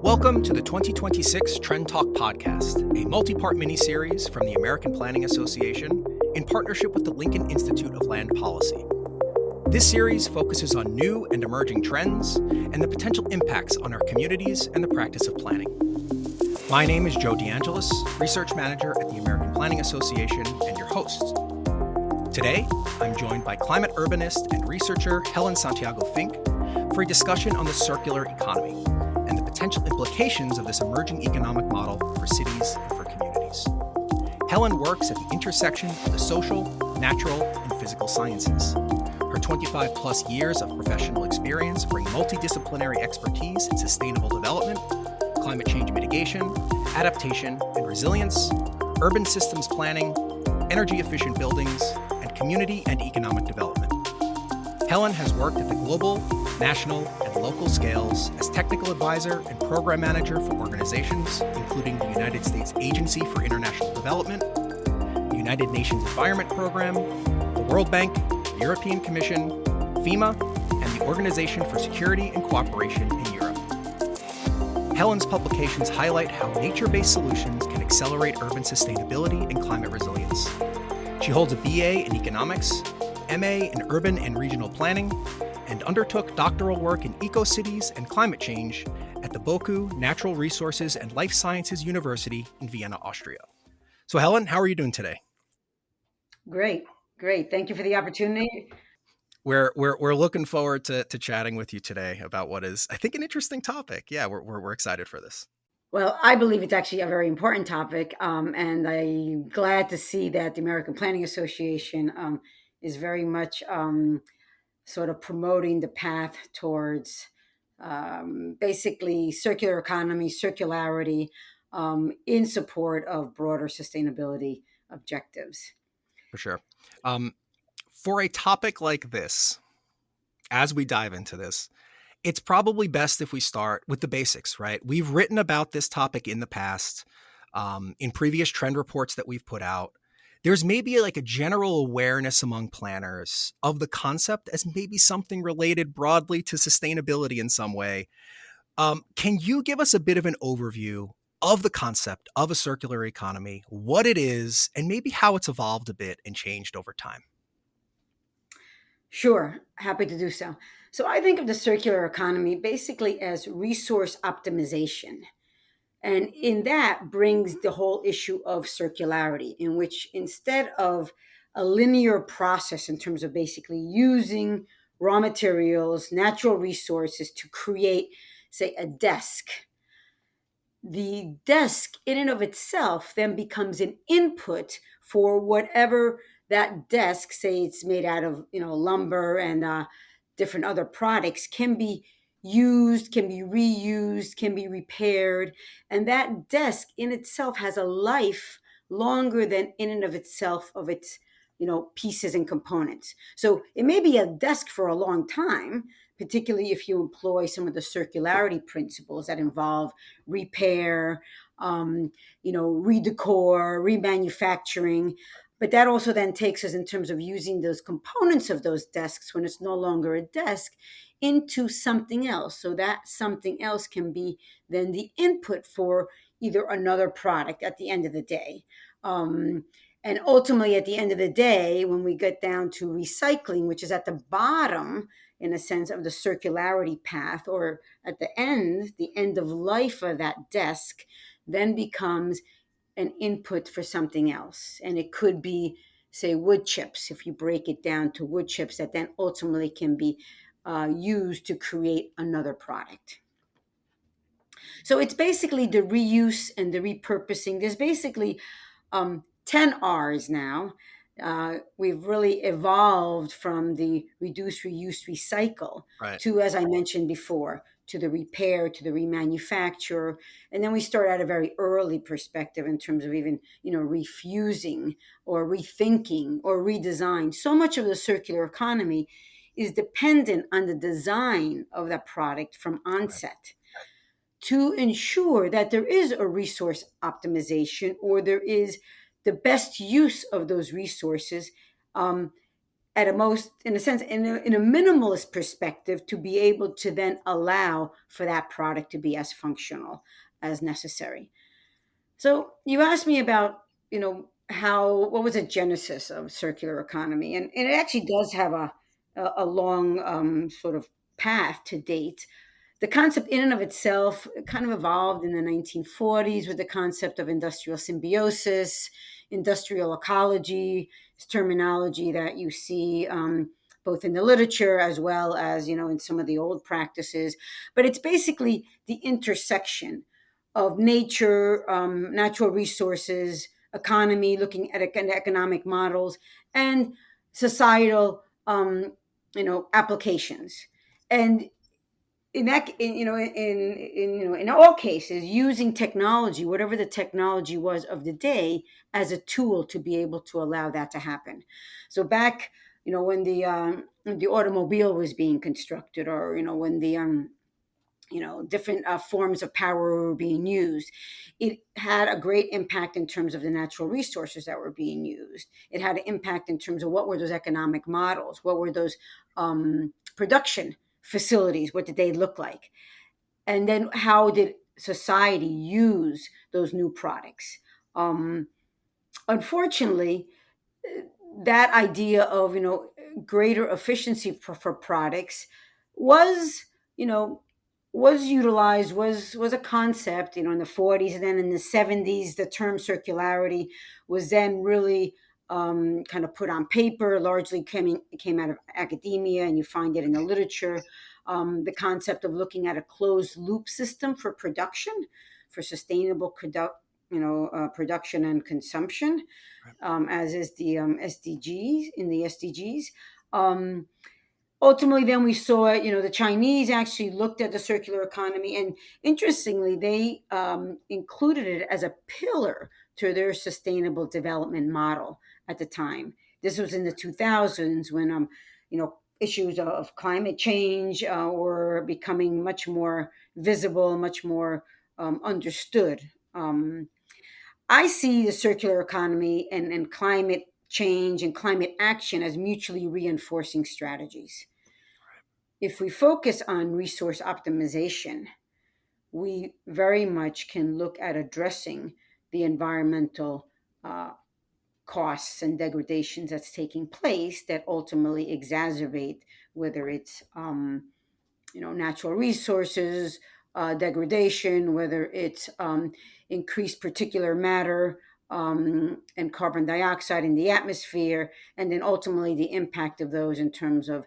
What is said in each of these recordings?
Welcome to the 2026 Trend Talk podcast, a multi-part mini-series from the American Planning Association in partnership with the Lincoln Institute of Land Policy. This series focuses on new and emerging trends and the potential impacts on our communities and the practice of planning. My name is Joe DeAngelis, Research Manager at the American Planning Association and your host. Today, I'm joined by climate urbanist and researcher Helen Santiago-Fink for a discussion on the circular economy and the potential implications of this emerging economic model for cities and for communities. Helen works at the intersection of the social, natural, and physical sciences. Her 25 plus years of professional experience bring multidisciplinary expertise in sustainable development, climate change mitigation, adaptation and resilience, urban systems planning, energy efficient buildings, and community and economic development. Helen has worked at the global, national, and local scales as technical advisor and program manager for organizations including the United States Agency for International Development, the United Nations Environment Program, the World Bank, the European Commission, FEMA, and the Organization for Security and Cooperation in Europe. Helen's publications highlight how nature-based solutions can accelerate urban sustainability and climate resilience. She holds a BA in economics, MA in urban and regional planning, and undertook doctoral work in eco-cities and climate change at the Boku Natural Resources and Life Sciences University in Vienna, Austria. So Helen, how are you doing today? Great. Thank you for the opportunity. We're looking forward to chatting with you today about what is, I think, an interesting topic. Yeah, we're excited for this. Well, I believe it's actually a very important topic, and I'm glad to see that the American Planning Association is very much sort of promoting the path towards basically circular economy, circularity, in support of broader sustainability objectives. For sure. For a topic like this, as we dive into this, it's probably best if we start with the basics, right? We've written about this topic in the past, in previous trend reports that we've put out. There's maybe like a general awareness among planners of the concept as maybe something related broadly to sustainability in some way. Can you give us a bit of an overview of the concept of a circular economy, what it is, and maybe how it's evolved a bit and changed over time? Sure, happy to do so. So I think of the circular economy basically as resource optimization. And in that brings the whole issue of circularity, in which instead of a linear process in terms of basically using raw materials, natural resources to create, say, a desk, the desk in and of itself then becomes an input for whatever that desk, say it's made out of lumber and different other products, can be used, can be reused, can be repaired, and that desk in itself has a life longer than in and of itself of its pieces and components. So it may be a desk for a long time, particularly if you employ some of the circularity principles that involve repair, redecor, remanufacturing. But that also then takes us in terms of using those components of those desks when it's no longer a desk into something else. So that something else can be then the input for either another product at the end of the day. And ultimately, at the end of the day, when we get down to recycling, which is at the bottom, in a sense, of the circularity path, or at the end of life of that desk, then becomes an input for something else. And it could be, say, wood chips, if you break it down to wood chips, that then ultimately can be used to create another product. So it's basically the reuse and the repurposing. There's basically 10 R's now. We've really evolved from the reduce, reuse, recycle Right. to, as I mentioned before, to the repair, to the remanufacture. And then we start at a very early perspective in terms of even, refusing or rethinking or redesign. So much of the circular economy is dependent on the design of that product from onset to ensure that there is a resource optimization or there is the best use of those resources, at a most, in a sense, in a minimalist perspective, to be able to then allow for that product to be as functional as necessary. So you asked me about, how, what was the genesis of circular economy? And it actually does have a long sort of path to date. The concept in and of itself kind of evolved in the 1940s with the concept of industrial symbiosis, industrial ecology, is terminology that you see both in the literature as well as, in some of the old practices. But it's basically the intersection of nature, natural resources, economy, looking at economic models, and societal, applications. And in that, in all cases, using technology, whatever the technology was of the day, as a tool to be able to allow that to happen. So back, when the automobile was being constructed, or when the different forms of power were being used, it had a great impact in terms of the natural resources that were being used. It had an impact in terms of what were those economic models, what were those production facilities, what did they look like, and then how did society use those new products. Um, unfortunately, that idea of greater efficiency for products was, you know was utilized, was a concept, in the 40s, and then in the 70s the term circularity was then really kind of put on paper, largely came out of academia, and you find it in the literature. The concept of looking at a closed loop system for production, for sustainable production and consumption, as is the SDGs, in the SDGs. Um, Ultimately, then we saw, the Chinese actually looked at the circular economy, and interestingly, they included it as a pillar to their sustainable development model at the time. This was in the 2000s when, issues of climate change were becoming much more visible, much more understood. I see the circular economy and climate change and climate action as mutually reinforcing strategies. If we focus on resource optimization, we very much can look at addressing the environmental uh, costs and degradations that's taking place that ultimately exacerbate, whether it's natural resources degradation, whether it's increased particulate matter and carbon dioxide in the atmosphere, and then ultimately the impact of those in terms of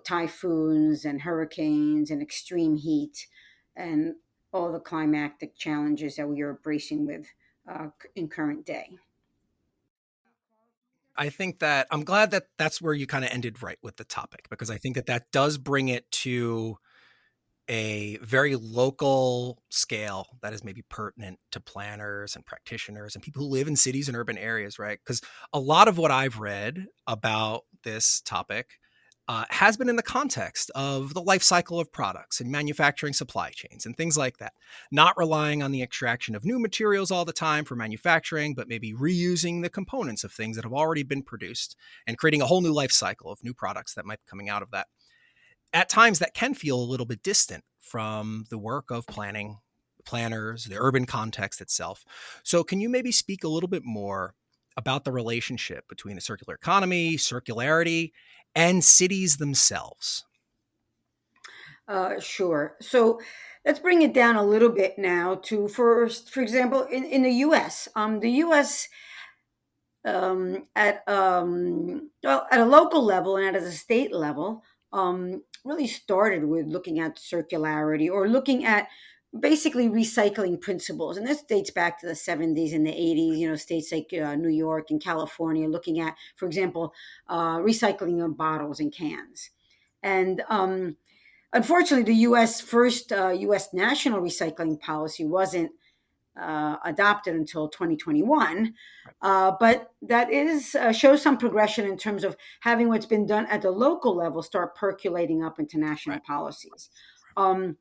typhoons and hurricanes and extreme heat and all the climatic challenges that we are bracing with in current day. I think that I'm glad that that's where you kind of ended right with the topic, because I think that that does bring it to a very local scale that is maybe pertinent to planners and practitioners and people who live in cities and urban areas, right? Because a lot of what I've read about this topic has been in the context of the life cycle of products and manufacturing supply chains and things like that. Not relying on the extraction of new materials all the time for manufacturing, but maybe reusing the components of things that have already been produced and creating a whole new life cycle of new products that might be coming out of that. At times, that can feel a little bit distant from the work of planners, the urban context itself. So, can you maybe speak a little bit more about the relationship between the circular economy, circularity, and cities themselves? Sure. So let's bring it down a little bit now to first, for example, in the U.S. The U.S. At a local level and at a state level, really started with looking at circularity, or looking at basically recycling principles, and this dates back to the 70s and the 80s. States like New York and California looking at, for example, recycling of bottles and cans. And unfortunately, the U.S. first U.S. national recycling policy wasn't adopted until 2021. But that is shows some progression in terms of having what's been done at the local level start percolating up into national Right. policies. Um,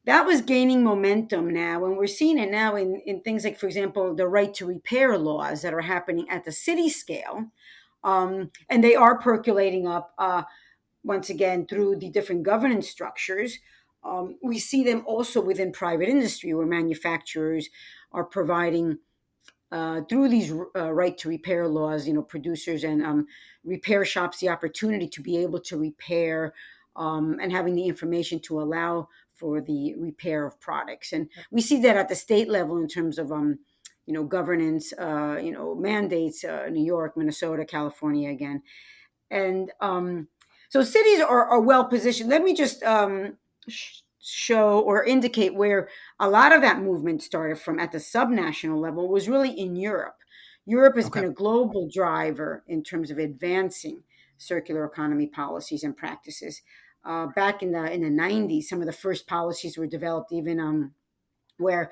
that was gaining momentum now, and we're seeing it now in things like, for example, the right to repair laws that are happening at the city scale. And they are percolating up, once again, through the different governance structures. We see them also within private industry, where manufacturers are providing, through these right to repair laws, producers and repair shops the opportunity to be able to repair, and having the information to allow for the repair of products. And we see that at the state level in terms of governance, mandates, New York, Minnesota, California again. And so cities are well positioned. Let me just show or indicate where a lot of that movement started from at the subnational level was really in Europe. Europe has Okay. been a global driver in terms of advancing circular economy policies and practices. Back in the 90s, some of the first policies were developed even where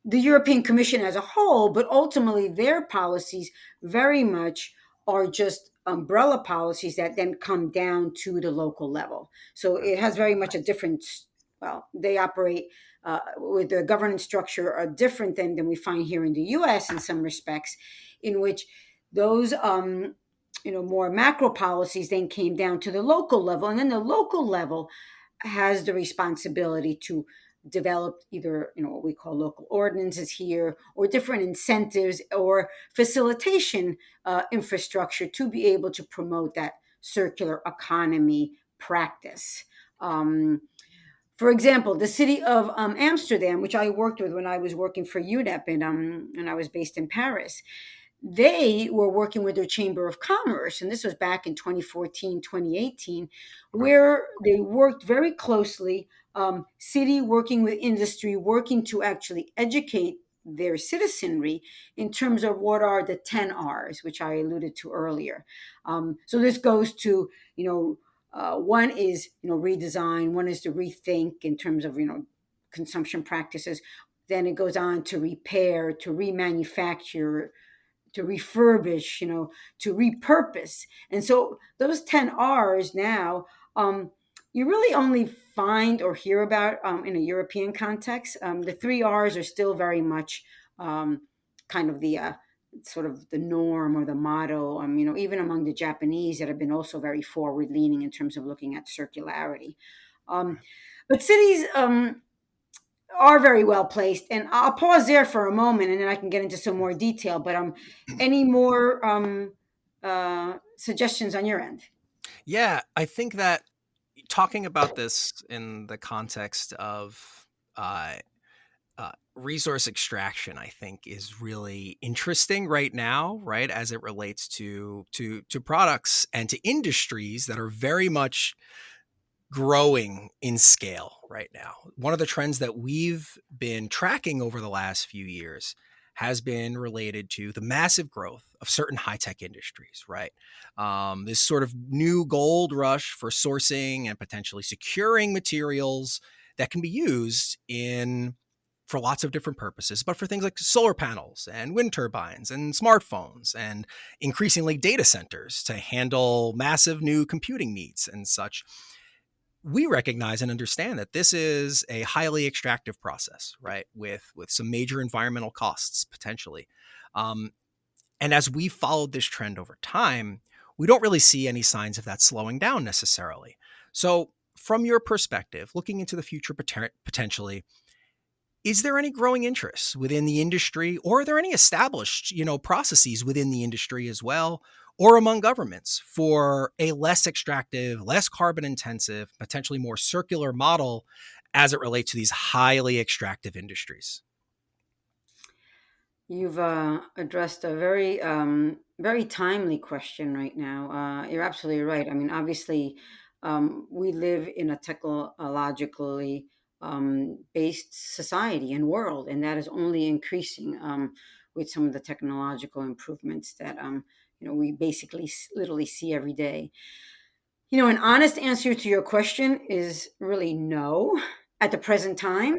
the European Commission as a whole, but ultimately their policies very much are just umbrella policies that then come down to the local level. So it has very much a different, well, they operate with the governance structure are different than we find here in the US in some respects, in which those more macro policies then came down to the local level. And then the local level has the responsibility to develop either what we call local ordinances here, or different incentives or facilitation infrastructure to be able to promote that circular economy practice. For example, the city of Amsterdam, which I worked with when I was working for UNEP, and I was based in Paris, they were working with their Chamber of Commerce, and this was back in 2014, 2018, Right. where they worked very closely, city working with industry, working to actually educate their citizenry in terms of what are the 10 R's, which I alluded to earlier. So this goes to, one is, redesign, one is to rethink in terms of, consumption practices. Then it goes on to repair, to remanufacture, to refurbish, to repurpose. And so those 10 R's now, you really only find or hear about in a European context. The three R's are still very much kind of the sort of the norm or the motto, even among the Japanese that have been also very forward leaning in terms of looking at circularity. Um, Right. but cities, are very well placed. And I'll pause there for a moment, and then I can get into some more detail. But any more suggestions on your end? Yeah, I think that talking about this in the context of uh, resource extraction, I think, is really interesting right now, right, as it relates to products and to industries that are very much growing in scale right now. One of the trends that we've been tracking over the last few years has been related to the massive growth of certain high tech industries, right? This sort of new gold rush for sourcing and potentially securing materials that can be used in for lots of different purposes, but for things like solar panels and wind turbines and smartphones and increasingly data centers to handle massive new computing needs and such. We recognize and understand that this is a highly extractive process, right? With some major environmental costs potentially. Um, and as we followed this trend over time, we don't really see any signs of that slowing down necessarily. So, from your perspective, looking into the future potentially, is there any growing interest within the industry, or are there any established, processes within the industry as well, or among governments for a less extractive, less carbon intensive, potentially more circular model as it relates to these highly extractive industries? You've addressed a very, very timely question right now. You're absolutely right. I mean, obviously, we live in a technologically based society and world, and that is only increasing with some of the technological improvements that we basically literally see every day. An honest answer to your question is really no at the present time.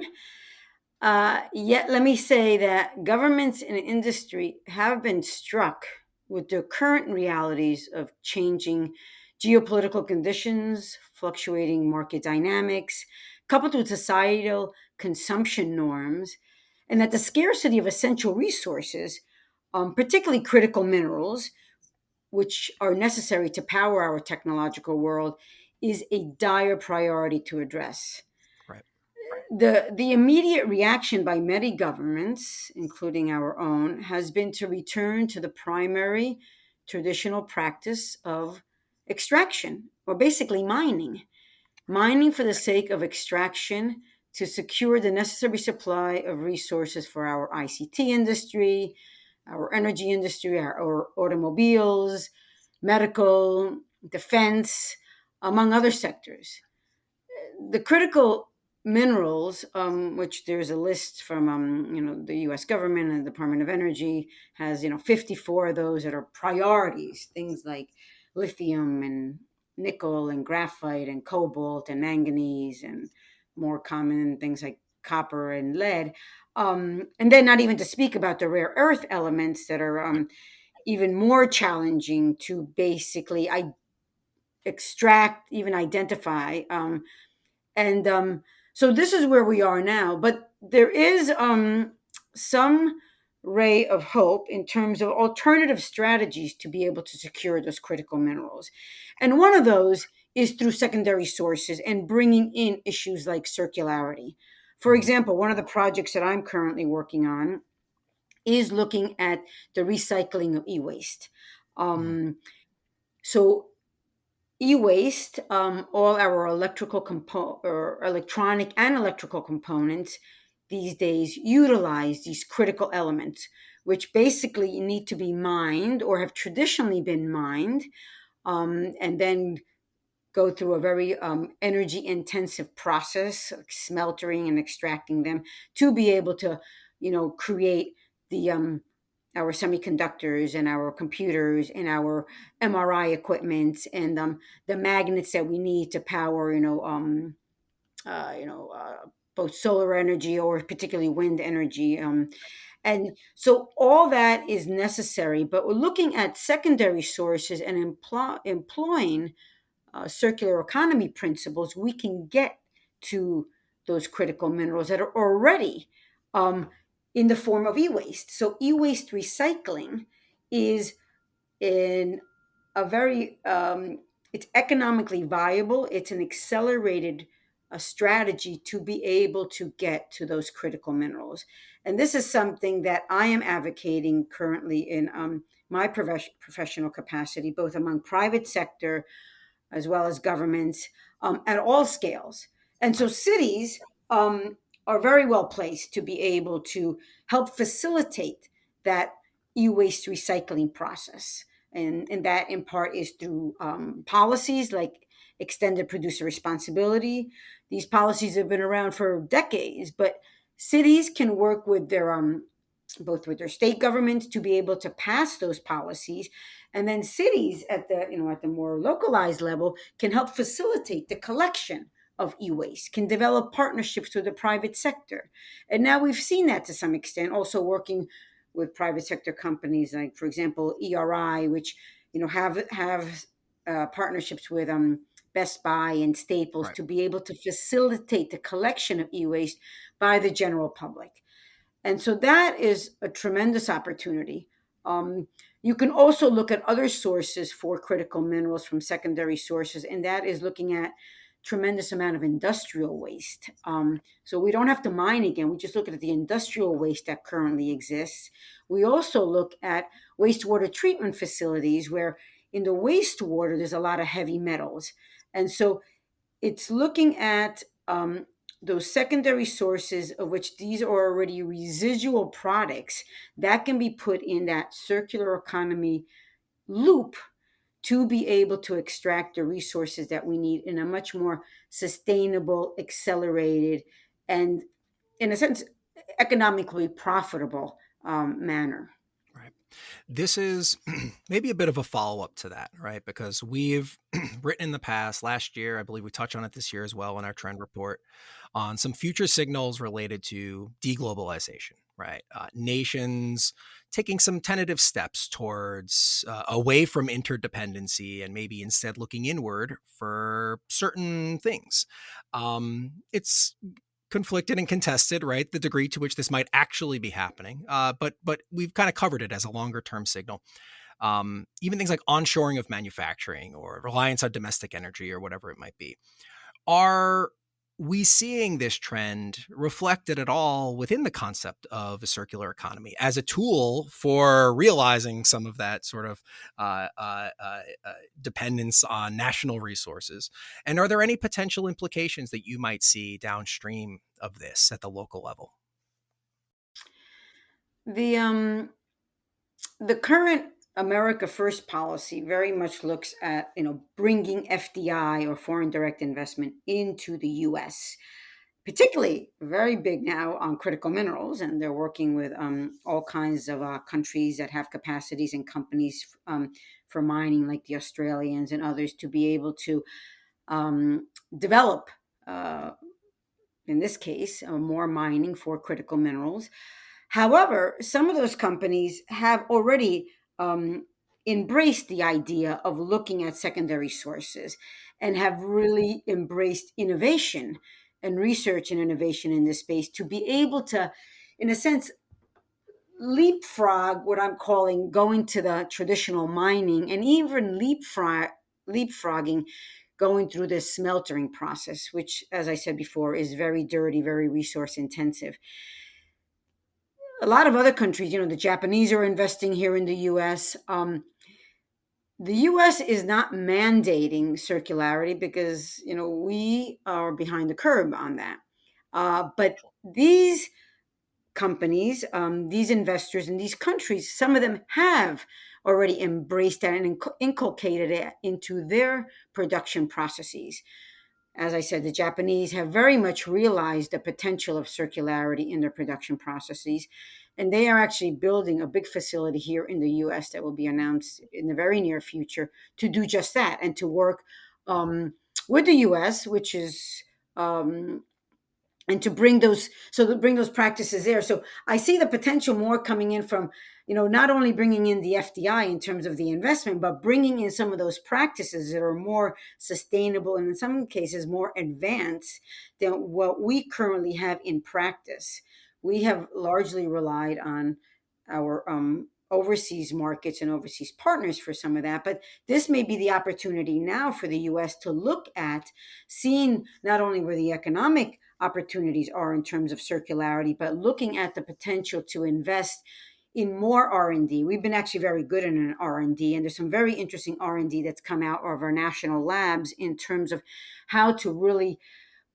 Yet, let me say that governments and industry have been struck with the current realities of changing geopolitical conditions, fluctuating market dynamics, coupled with societal consumption norms, and that the scarcity of essential resources, particularly critical minerals, which are necessary to power our technological world, is a dire priority to address. Right. The immediate reaction by many governments, including our own, has been to return to the primary traditional practice of extraction, or basically mining for the sake of extraction to secure the necessary supply of resources for our ICT industry, our energy industry, our automobiles, medical, defense, among other sectors. The critical minerals, which there's a list from the U.S. government and the Department of Energy has 54 of those that are priorities. Things like lithium and nickel and graphite and cobalt and manganese, and more common things like copper and lead. And then not even to speak about the rare earth elements that are even more challenging to basically extract, even identify. And so this is where we are now. But there is some ray of hope in terms of alternative strategies to be able to secure those critical minerals. And one of those is through secondary sources and bringing in issues like circularity. For Mhm. example, one of the projects that I'm currently working on is looking at the recycling of e-waste. Mhm. So e-waste, all our or electronic and electrical components these days utilize these critical elements, which basically need to be mined or have traditionally been mined, and then go through a very energy intensive process, like smeltering and extracting them, to be able to, create the our semiconductors and our computers and our MRI equipment, and the magnets that we need to power, uh, you know, uh, both solar energy or particularly wind energy. And so all that is necessary, but we're looking at secondary sources and employing circular economy principles. We can get to those critical minerals that are already um, in the form of e-waste. So e-waste recycling is in a very it's economically viable. It's an accelerated strategy to be able to get to those critical minerals. And this is something that I am advocating currently in my professional capacity, both among private sector as well as governments, at all scales. And so Right. cities are very well placed to be able to help facilitate that e-waste recycling process. And that in part is through policies like extended producer responsibility. These policies have been around for decades, but cities can work with their both with their state governments to be able to pass those policies, and then cities at the at the more localized level can help facilitate the collection of e-waste, can develop partnerships with the private sector. And now we've seen that to some extent, also working with private sector companies like, for example, ERI, which have partnerships with Best Buy and Staples Right. to be able to facilitate the collection of e-waste by the general public. And so that is a tremendous opportunity. You can also look at other sources for critical minerals from secondary sources, and that is looking at tremendous amount of industrial waste. So we don't have to mine again. We just look at the industrial waste that currently exists. We also look at wastewater treatment facilities where in the wastewater there's a lot of heavy metals. And so it's looking at those secondary sources, of which these are already residual products that can be put in that circular economy loop to be able to extract the resources that we need in a much more sustainable, accelerated, and, in a sense, economically profitable manner. Right. This is maybe a bit of a follow up to that, right? Because we've written in the past, last year, I believe we touch on it this year as well in our trend report, on some future signals related to deglobalization, right? Nations taking some tentative steps towards away from interdependency and maybe instead looking inward for certain things. It's conflicted and contested, right? The degree to which this might actually be happening, but we've kind of covered it as a longer term signal. even things like onshoring of manufacturing or reliance on domestic energy or whatever it might be. Are we seeing this trend reflected at all within the concept of a circular economy as a tool for realizing some of that sort of dependence on national resources? And are there any potential implications that you might see downstream of this at the local level? The current America First policy very much looks at bringing FDI or foreign direct investment into the U.S. Particularly very big now on critical minerals, and they're working with all kinds of countries that have capacities and companies for mining, like the Australians and others, to be able to develop. In this case, more mining for critical minerals. However, some of those companies have already embraced the idea of looking at secondary sources and have really embraced innovation and research and innovation in this space to be able to, in a sense, leapfrog what I'm calling going to the traditional mining and even leapfrogging going through this smeltering process, which, as I said before, is very dirty, very resource intensive. A lot of other countries, the Japanese are investing here in the US. The US is not mandating circularity because, we are behind the curve on that. But these companies, these investors in these countries, some of them have already embraced that and inculcated it into their production processes. As I said, the Japanese have very much realized the potential of circularity in their production processes. And they are actually building a big facility here in the US that will be announced in the very near future to do just that and to work with the US, which is and to bring those practices there. So I see the potential more coming in from, not only bringing in the FDI in terms of the investment, but bringing in some of those practices that are more sustainable and in some cases more advanced than what we currently have in practice. We have largely relied on our overseas markets and overseas partners for some of that, but this may be the opportunity now for the US to look at seeing not only where the economic opportunities are in terms of circularity, but looking at the potential to invest in more R&D. We've been actually very good in an R&D, and there's some very interesting R&D that's come out of our national labs in terms of how to really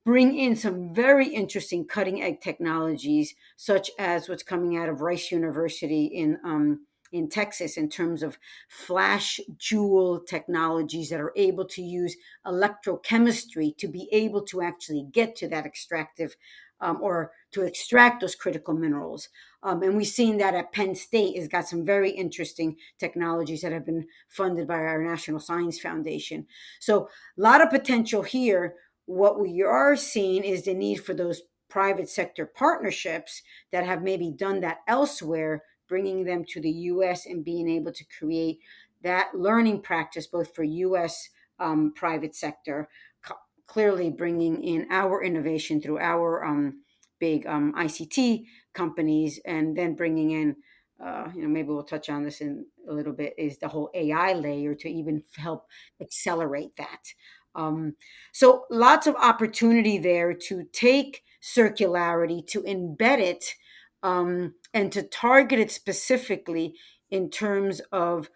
bring in some very interesting cutting edge technologies, such as what's coming out of Rice University in Texas in terms of flash jewel technologies that are able to use electrochemistry to be able to actually get to that extractive or to extract those critical minerals. And we've seen that at Penn State has got some very interesting technologies that have been funded by our National Science Foundation. So a lot of potential here. What we are seeing is the need for those private sector partnerships that have maybe done that elsewhere, bringing them to the US and being able to create that learning practice both for US private sector, clearly bringing in our innovation through our big ICT companies, and then bringing in, maybe we'll touch on this in a little bit, is the whole AI layer to even help accelerate that. So lots of opportunity there to take circularity, to embed it, and to target it specifically in terms of,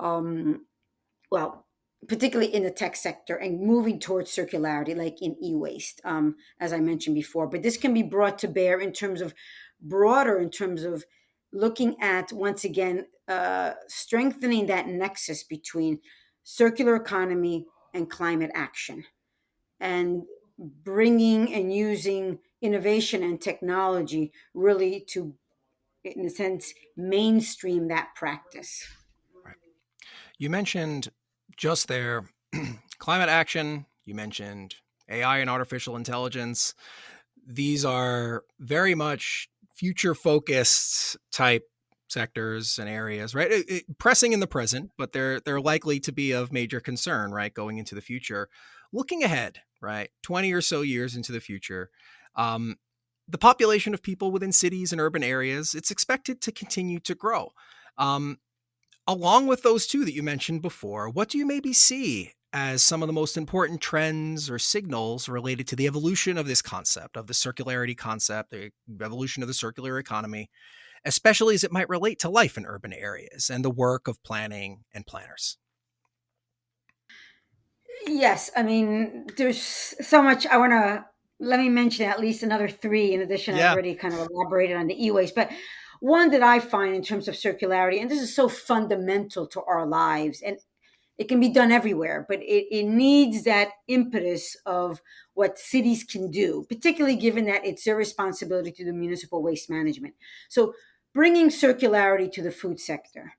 well, particularly in the tech sector and moving towards circularity, like in e-waste, as I mentioned before. But this can be brought to bear in terms of broader, in terms of looking at, once again, strengthening that nexus between circular economy and climate action, and bringing and using innovation and technology really to, in a sense, mainstream that practice. Right. You mentioned just there climate action, you mentioned AI and artificial intelligence. These are very much future focused type sectors and areas, right? Pressing in the present, but they're likely to be of major concern, right, going into the future. Looking ahead, right, 20 or so years into the future, the population of people within cities and urban areas, it's expected to continue to grow. Um, Along with those two that you mentioned before, what do you maybe see as some of the most important trends or signals related to the evolution of this concept, of the circularity concept, the evolution of the circular economy, especially as it might relate to life in urban areas and the work of planning and planners? Yes, I mean, there's so much I want to let me mention at least another three in addition. I've Yeah. already kind of elaborated on the e-waste, but one that I find in terms of circularity, and this is so fundamental to our lives, and it can be done everywhere, but it needs that impetus of what cities can do, particularly given that it's their responsibility to do municipal waste management. So bringing circularity to the food sector,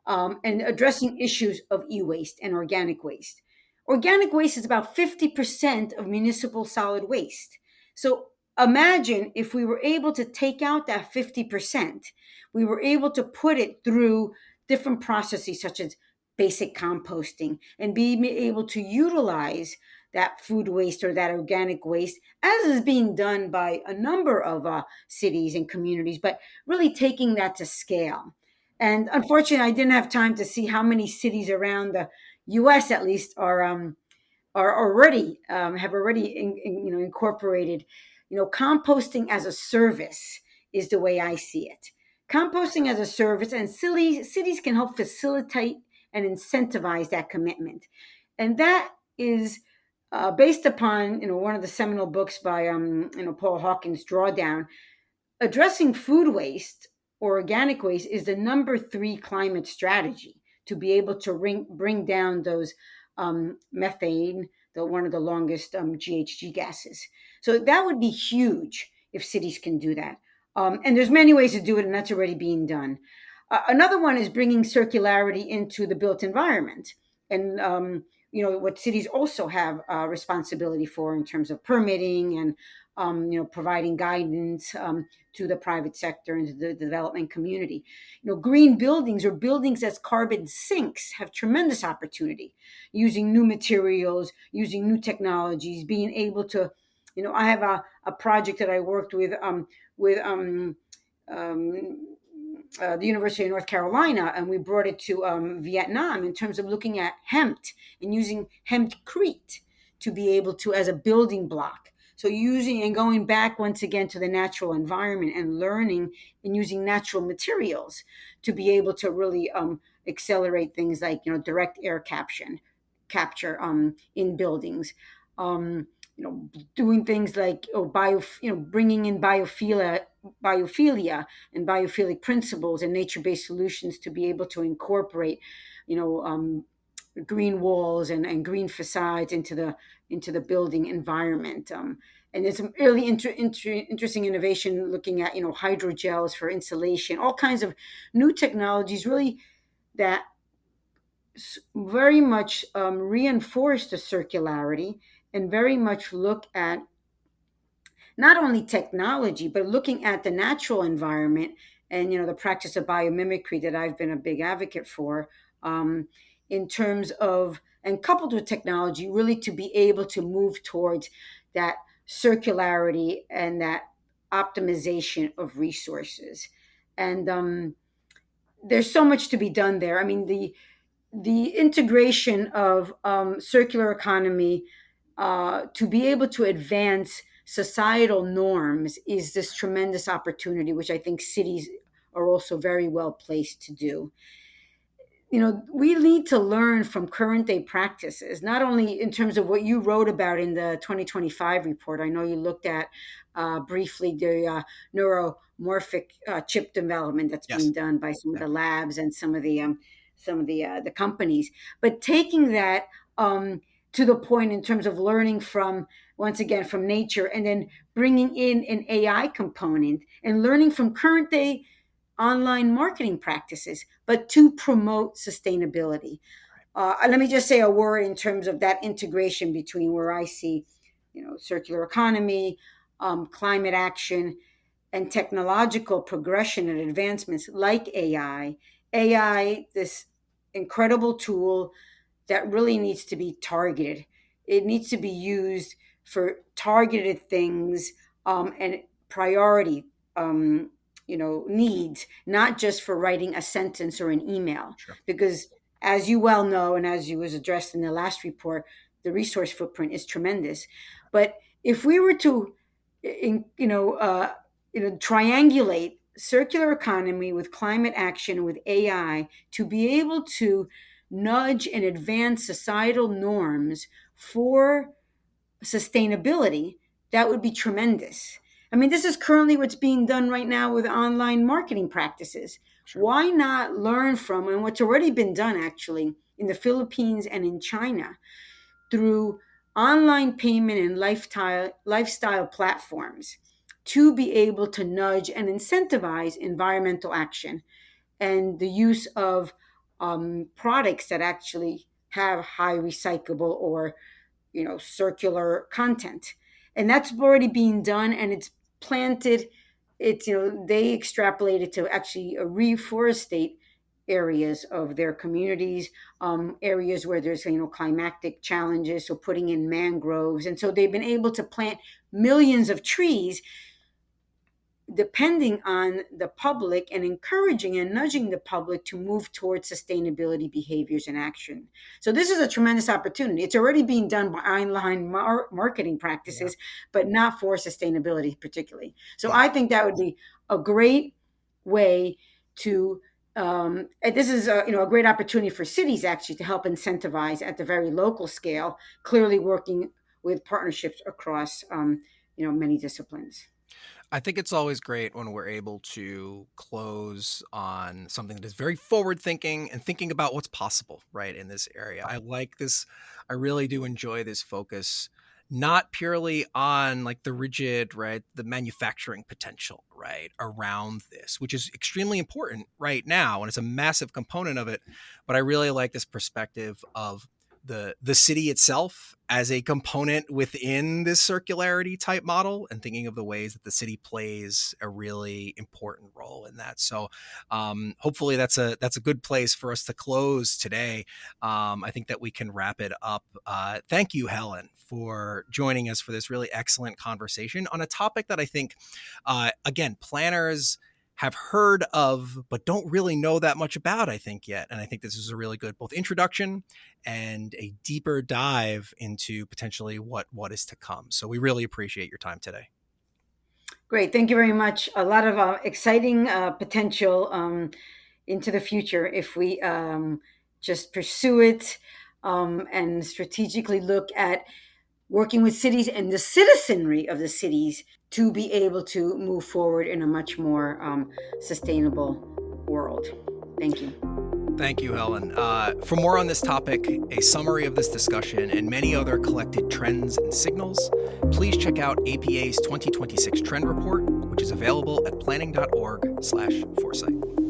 and addressing issues of e-waste and organic waste. Organic waste is about 50% of municipal solid waste. So imagine if we were able to take out that 50%, we were able to put it through different processes such as basic composting and be able to utilize that food waste or that organic waste, as is being done by a number of cities and communities, but really taking that to scale. And unfortunately, I didn't have time to see how many cities around the U.S. at least are already have already incorporated, composting as a service is the way I see it. Composting as a service, and cities can help facilitate and incentivize that commitment, and that is based upon one of the seminal books by Paul Hawkins, Drawdown. Addressing food waste or organic waste is the number three climate strategy to be able to bring down those methane, one of the longest GHG gases. So that would be huge if cities can do that. And there's many ways to do it, and that's already being done. Another one is bringing circularity into the built environment, and what cities also have responsibility for in terms of permitting and providing guidance to the private sector and to the development community. Green buildings or buildings as carbon sinks have tremendous opportunity using new materials, using new technologies, being able to, I have a project that I worked with the University of North Carolina, and we brought it to Vietnam in terms of looking at hemp and using hempcrete to be able to as a building block. So using and going back once again to the natural environment and learning and using natural materials to be able to really accelerate things like direct air capture in buildings. Doing things like bringing in biophilia and biophilic principles and nature-based solutions to be able to incorporate, you know, um, green walls and green facades into the building environment. And there's some really interesting innovation looking at hydrogels for insulation, all kinds of new technologies, really that very much reinforce the circularity and very much look at not only technology, but looking at the natural environment and the practice of biomimicry that I've been a big advocate for, in terms of and coupled with technology, really to be able to move towards that circularity and that optimization of resources. And there's so much to be done there. I mean, the integration of circular economy to be able to advance societal norms is this tremendous opportunity, which I think cities are also very well placed to do. We need to learn from current day practices, not only in terms of what you wrote about in the 2025 report. I know you looked at briefly the neuromorphic chip development that's being Yes. done by some of Yeah. the labs and some of the companies, but taking that to the point in terms of learning from once again from nature, and then bringing in an AI component and learning from current day online marketing practices, but to promote sustainability. Let me just say a word in terms of that integration between where I see, circular economy, climate action, and technological progression and advancements like AI. AI, this incredible tool that really needs to be targeted. It needs to be used for targeted things and priority. needs, not just for writing a sentence or an email. Sure. Because as you well know, and as you was addressed in the last report, the resource footprint is tremendous. But if we were to, triangulate circular economy with climate action with AI to be able to nudge and advance societal norms for sustainability, that would be tremendous. I mean, this is currently what's being done right now with online marketing practices. Sure. Why not learn from, and what's already been done actually in the Philippines and in China, through online payment and lifestyle platforms, to be able to nudge and incentivize environmental action and the use of products that actually have high recyclable or circular content. And that's already being done, and it's planted. It's they extrapolated to actually reforestate areas of their communities, areas where there's climatic challenges, so putting in mangroves. And so they've been able to plant millions of trees, depending on the public and encouraging and nudging the public to move towards sustainability behaviors and action. So this is a tremendous opportunity. It's already being done by online marketing practices, but not for sustainability particularly. So I think that would be a great way to and this is a great opportunity for cities actually to help incentivize at the very local scale, clearly working with partnerships across many disciplines. I think it's always great when we're able to close on something that is very forward thinking and thinking about what's possible, right, in this area. I like this. I really do enjoy this focus, not purely on like the rigid, right, the manufacturing potential, right, around this, which is extremely important right now. And it's a massive component of it. But I really like this perspective of the city itself as a component within this circularity type model, and thinking of the ways that the city plays a really important role in that. So hopefully that's a good place for us to close today. I think that we can wrap it up. Thank you, Helen, for joining us for this really excellent conversation on a topic that I think, again, planners have heard of, but don't really know that much about, I think, yet. And I think this is a really good both introduction and a deeper dive into potentially what is to come. So we really appreciate your time today. Great. Thank you very much. A lot of exciting potential into the future if we just pursue it and strategically look at working with cities and the citizenry of the cities to be able to move forward in a much more sustainable world. Thank you. Thank you, Helen. For more on this topic, a summary of this discussion, and many other collected trends and signals, please check out APA's 2026 Trend Report, which is available at planning.org/foresight.